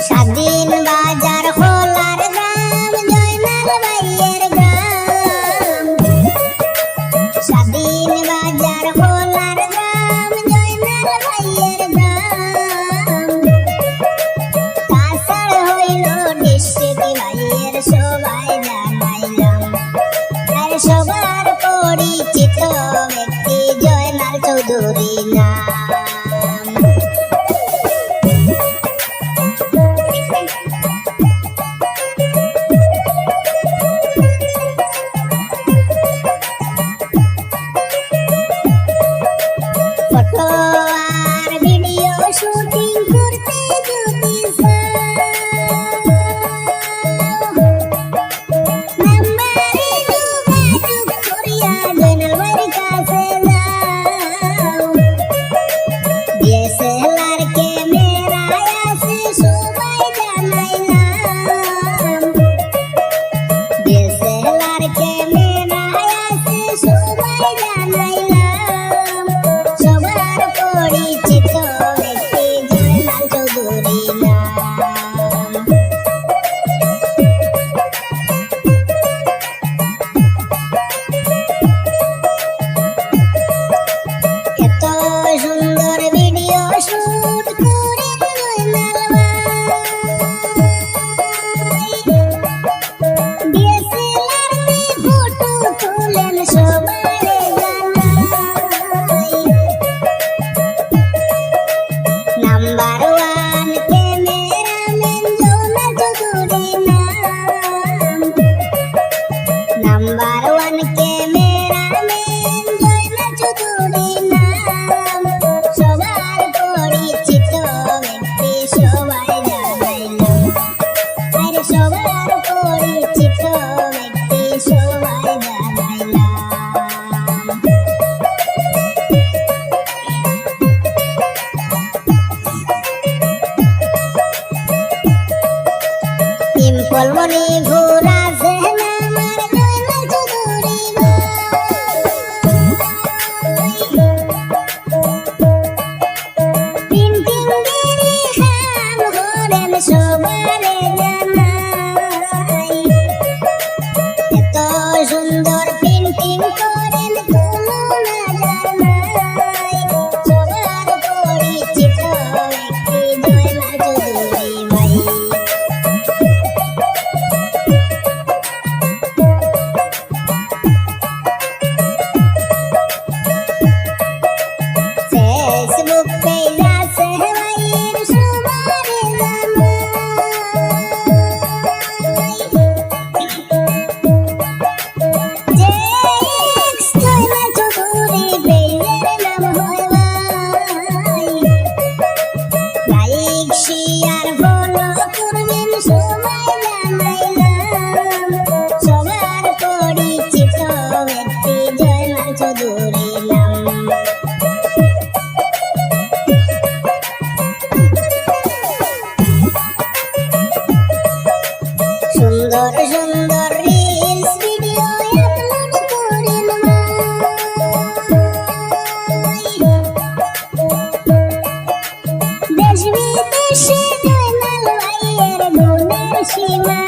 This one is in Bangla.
স্বাধীন বাজার খোলার গ্রাম জয়নাল ভাইয়ের গ্রাম। স্বাধীন বাজার খোলার গ্রাম জয়নাল ভাইয়ের গ্রাম। কাছাড় হইল ডিস্ট্রিক্ট ভাইয়ের সবাই জানাইলাম। আর সবার পরিচিত ব্যক্তি জয়নাল চৌধুরী নাম। ফটো আর ভিডিও শুটিং করতে যদি নাম্বারে যোগাযোগ করিয়া জয়নাল ভাইয়ের কাছে যাও। DSLR ক্যামেরায় আছে সবাই জানাইলাম। DSLR ক্যামেরায় আছে সবাই জানাইলাম। সবার পরিচিত ব্যক্তি জয়নাল চৌধুরী নাম। এত সুন্দর ভিডিও শুট করে জয়নাল ভাই। DSLR তে ফটো তোলেন সবারে জানাই। নাম্বার 1 ক্যামেরাম্যান জয়নাল চৌধুরী নাম। নাম্বার 1 ক্যামেরাম্যান জয়নাল চৌধুরী নাম। সবার পরিচিত ব্যক্তি সবাই জানাইলাম। আরে সবার পরিচিত ব্যক্তি সবাই জানাইলাম। সিম্পল মনি ঘোরা জেন আমার জয়নাল চৌধুরী ভাই। প্রিন্টিং দেরি খাম করেন সবারে জানাই। এত সুন্দর প্রিন্টিং করেন তুলনা জানাই। সবার পরিচিত ব্যক্তি জয়নাল চৌধুরী ভাই। ফেসবুক পেজ আছে ভাইয়ের সবারে জানাই। জয়নাল চৌধুরী পেজের নাম হয় ভাই। লাইক শেয়ার ফলো করবেন সবাই জানাইলাম। সবার পরিচিত ব্যক্তি জয়নাল চৌধুরী নাম। সুন্দর সুন্দর রিলস ভিডিও আপলোড করেন ভাই। দেশ বিদেশে জয়নাল ভাইয়ের গুণের সীমা